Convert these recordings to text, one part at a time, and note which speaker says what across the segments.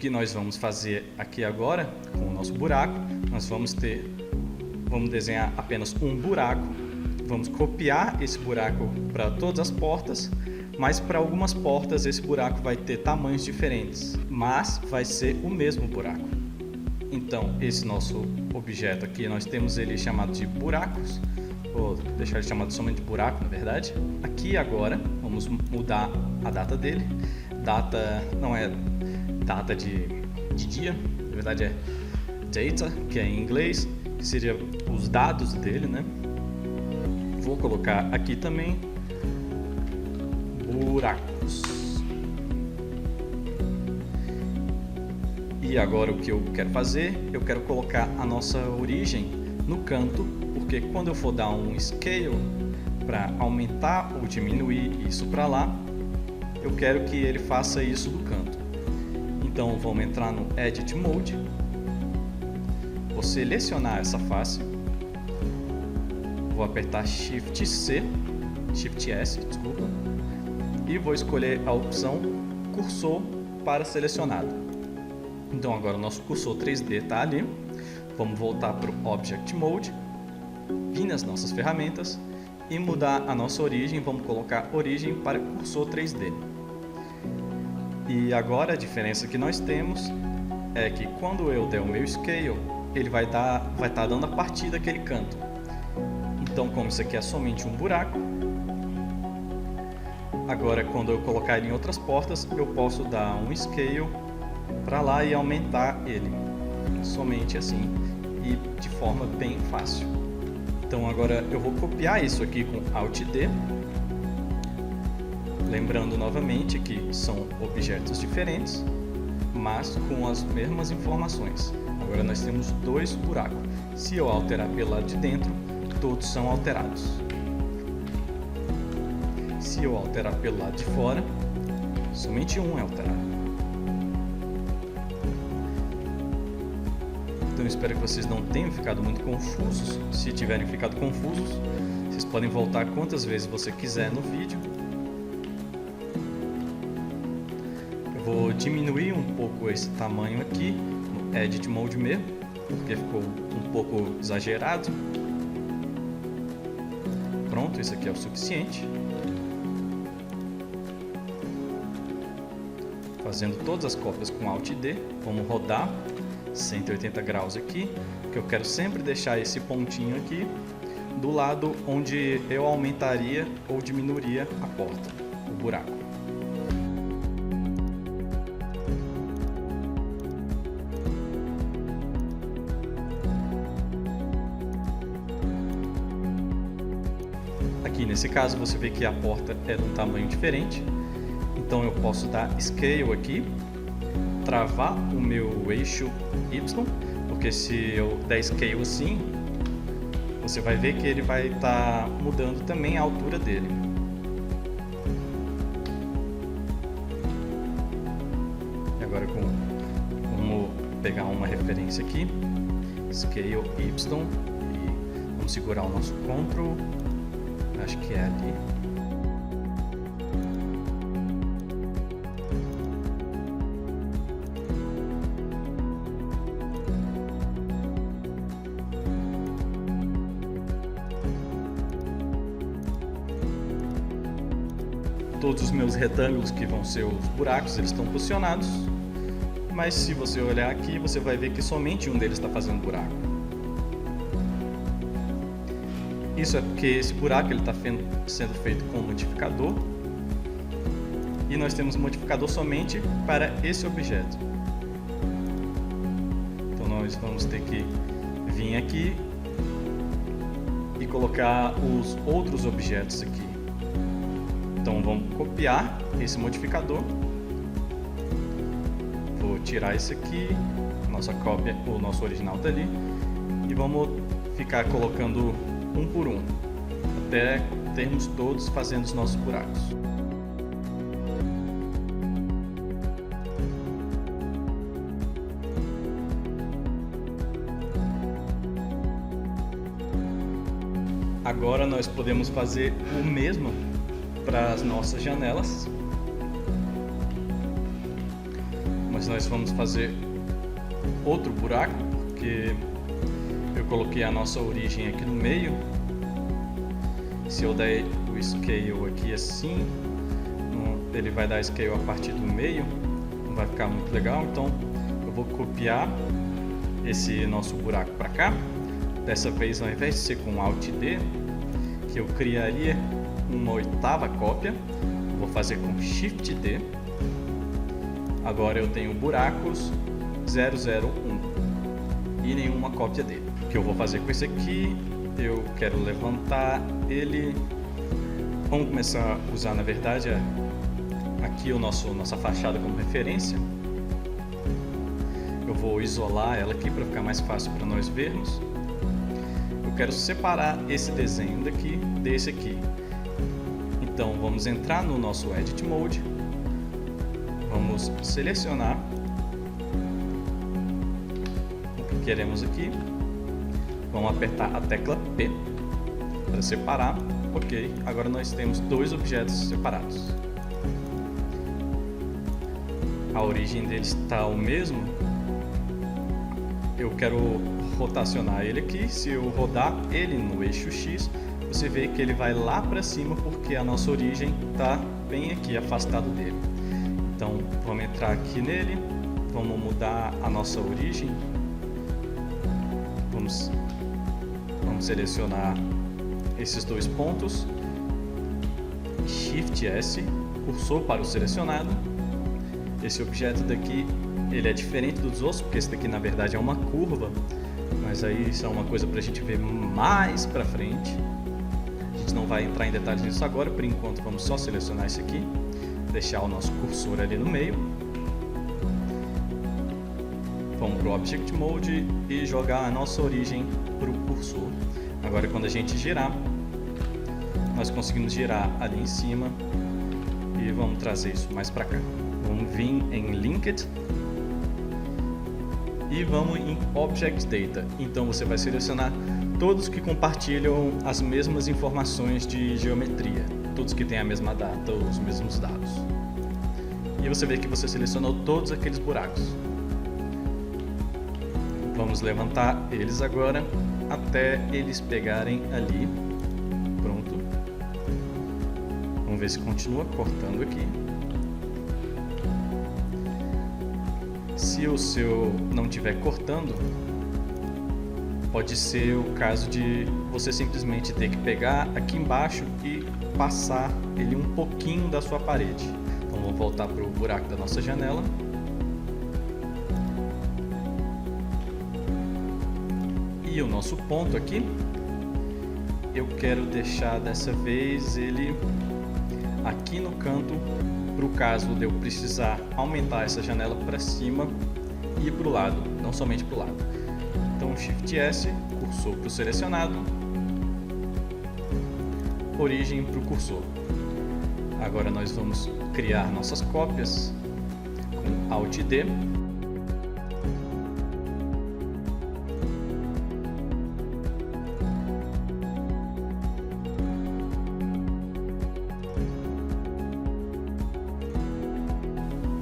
Speaker 1: que nós vamos fazer aqui agora com o nosso buraco, nós vamos desenhar apenas um buraco, vamos copiar esse buraco para todas as portas, mas para algumas portas esse buraco vai ter tamanhos diferentes, mas vai ser o mesmo buraco. Então esse nosso objeto aqui, nós temos ele chamado de buracos, vou deixar ele chamado somente de buraco, na verdade. Aqui agora vamos mudar a data dele. Data não é data de dia, na verdade é data, que é em inglês, que seria os dados dele, né? Vou colocar aqui também buracos. E agora o que eu quero fazer? Eu quero colocar a nossa origem no canto, porque quando eu for dar um scale para aumentar ou diminuir isso para lá, eu quero que ele faça isso do canto. Então vamos entrar no Edit Mode, vou selecionar essa face, vou apertar Shift S, desculpa, e vou escolher a opção Cursor para selecionado. Então agora o nosso cursor 3D está ali. Vamos voltar para o Object Mode, vir nas nossas ferramentas e mudar a nossa origem. Vamos colocar origem para cursor 3D. E agora a diferença que nós temos é que quando eu der o meu scale, ele vai estar dando a partir daquele canto. Então, como isso aqui é somente um buraco, agora quando eu colocar ele em outras portas, eu posso dar um scale para lá e aumentar ele, somente assim e de forma bem fácil. Então agora eu vou copiar isso aqui com Alt D, lembrando novamente que são objetos diferentes, mas com as mesmas informações. Agora nós temos dois buracos. Se eu alterar pelo lado de dentro, todos são alterados. Se eu alterar pelo lado de fora, somente um é alterado. Então eu espero que vocês não tenham ficado muito confusos. Se tiverem ficado confusos, vocês podem voltar quantas vezes você quiser no vídeo. Eu vou diminuir um pouco esse tamanho aqui, no Edit Mode mesmo, porque ficou um pouco exagerado. Pronto, isso aqui é o suficiente. Fazendo todas as cópias com Alt D, vamos rodar 180 graus aqui, que eu quero sempre deixar esse pontinho aqui do lado onde eu aumentaria ou diminuiria a porta, o buraco. Aqui nesse caso você vê que a porta é de um tamanho diferente, então eu posso dar Scale aqui, travar o meu eixo Y, porque se eu der Scale assim, você vai ver que ele vai estar mudando também a altura dele. E agora vamos pegar uma referência aqui, Scale Y, e vamos segurar o nosso Ctrl, acho que é ali. Todos os meus retângulos que vão ser os buracos, eles estão posicionados, mas se você olhar aqui, você vai ver que somente um deles está fazendo buraco. Isso é porque esse buraco está sendo feito com um modificador, e nós temos um modificador somente para esse objeto. Então nós vamos ter que vir aqui e colocar os outros objetos aqui. Então vamos copiar esse modificador, vou tirar esse aqui, nossa cópia, o nosso original está ali, e vamos ficar colocando um por um, até termos todos fazendo os nossos buracos. Agora nós podemos fazer o mesmo para as nossas janelas. Mas nós vamos fazer outro buraco, porque eu coloquei a nossa origem aqui no meio. Se eu der o scale aqui assim, ele vai dar scale a partir do meio, não vai ficar muito legal. Então eu vou copiar esse nosso buraco para cá. Dessa vez, ao invés de ser com Alt D, que eu criaria uma oitava cópia, vou fazer com Shift D. Agora eu tenho buracos 001 e nenhuma cópia dele. O que eu vou fazer com esse aqui? Eu quero levantar ele. Vamos começar a usar, na verdade, aqui nossa fachada como referência. Eu vou isolar ela aqui para ficar mais fácil para nós vermos. Eu quero separar esse desenho daqui desse aqui. Então vamos entrar no nosso Edit Mode. Vamos selecionar o que queremos aqui. Vamos apertar a tecla P para separar. Ok, agora nós temos dois objetos separados. A origem deles está o mesmo. Eu quero rotacionar ele aqui. Se eu rodar ele no eixo X, você vê que ele vai lá para cima porque a nossa origem está bem aqui, afastado dele. Então vamos entrar aqui nele, vamos mudar a nossa origem, vamos selecionar esses dois pontos, Shift S, cursor para o selecionado. Esse objeto daqui, ele é diferente dos outros, porque esse daqui na verdade é uma curva, mas aí isso é uma coisa para a gente ver mais para frente. A gente não vai entrar em detalhes nisso agora, por enquanto vamos só selecionar esse aqui. Deixar o nosso cursor ali no meio. Vamos para o Object Mode e jogar a nossa origem para o cursor. Agora quando a gente girar, nós conseguimos girar ali em cima e vamos trazer isso mais para cá. Vamos vir em Linked e vamos em Object Data. Então você vai selecionar todos que compartilham as mesmas informações de geometria. Todos que têm a mesma data, os mesmos dados. E você vê que você selecionou todos aqueles buracos. Vamos levantar eles agora até eles pegarem ali. Pronto. Vamos ver se continua cortando aqui. Se o seu não estiver cortando, pode ser o caso de você simplesmente ter que pegar aqui embaixo e passar ele um pouquinho da sua parede. Então vamos voltar para o buraco da nossa janela. E o nosso ponto aqui, eu quero deixar dessa vez ele aqui no canto, para o caso de eu precisar aumentar essa janela para cima e para o lado, não somente para o lado. Então Shift S, cursor para o selecionado, origem para o cursor. Agora nós vamos criar nossas cópias com Alt D.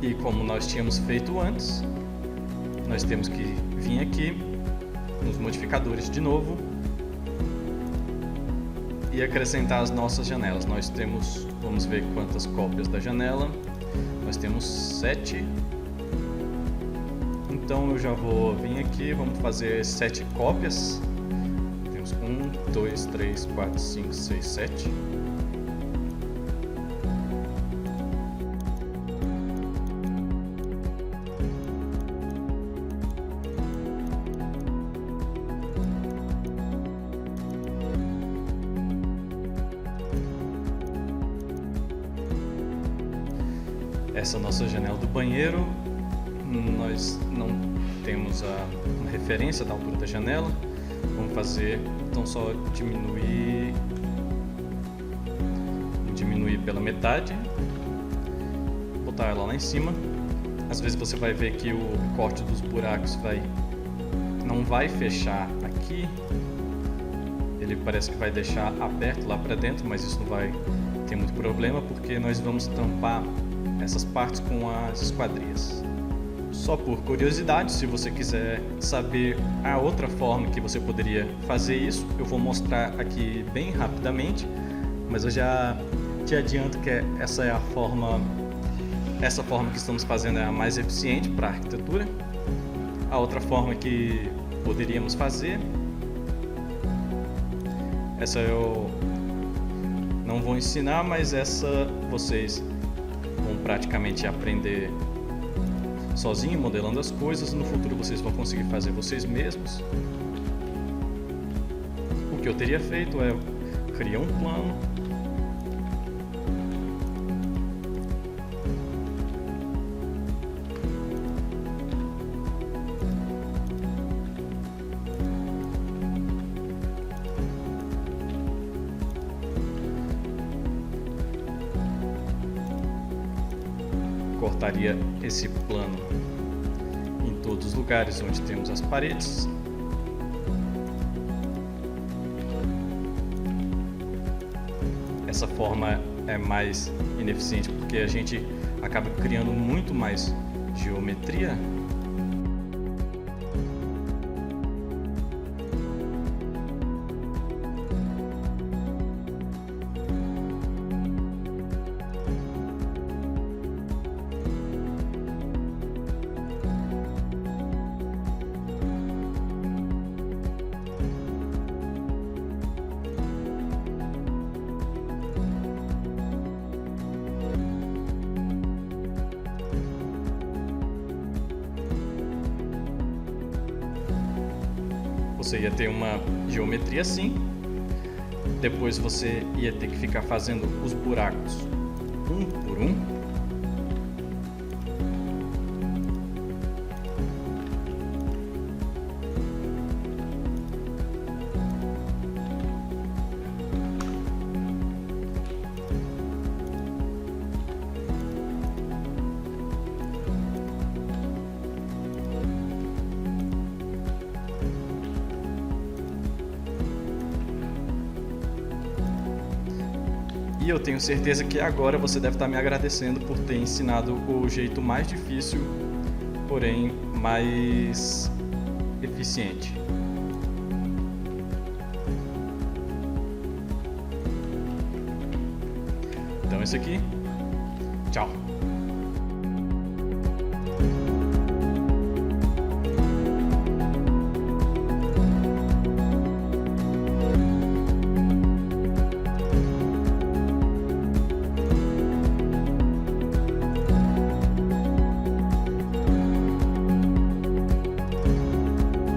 Speaker 1: E como nós tínhamos feito antes, nós temos que vir aqui nos modificadores de novo e acrescentar as nossas janelas. Nós temos, vamos ver quantas cópias da janela. Nós temos 7. Então eu já vou vir aqui, vamos fazer 7 cópias. Temos 1, 2, 3, 4, 5, 6, 7. Essa nossa janela do banheiro, nós não temos uma referência da altura da janela. Vamos fazer, então só diminuir pela metade, botar ela lá em cima. Às vezes você vai ver que o corte dos buracos não vai fechar aqui, ele parece que vai deixar aberto lá para dentro, mas isso não vai ter muito problema porque nós vamos tampar essas partes com as esquadrias. Só por curiosidade, se você quiser saber a outra forma que você poderia fazer isso, eu vou mostrar aqui bem rapidamente, mas eu já te adianto que essa forma que estamos fazendo é a mais eficiente para a arquitetura. A outra forma que poderíamos fazer, essa eu não vou ensinar, mas essa vocês vão praticamente aprender sozinho, modelando as coisas. No futuro vocês vão conseguir fazer vocês mesmos. O que eu teria feito é criar um plano, cortaria esse plano em todos os lugares onde temos as paredes. Essa forma é mais ineficiente porque a gente acaba criando muito mais geometria. Você ia ter uma geometria assim, depois você ia ter que ficar fazendo os buracos um por um. E eu tenho certeza que agora você deve estar me agradecendo por ter ensinado o jeito mais difícil, porém mais eficiente. Então é isso aqui. Tchau.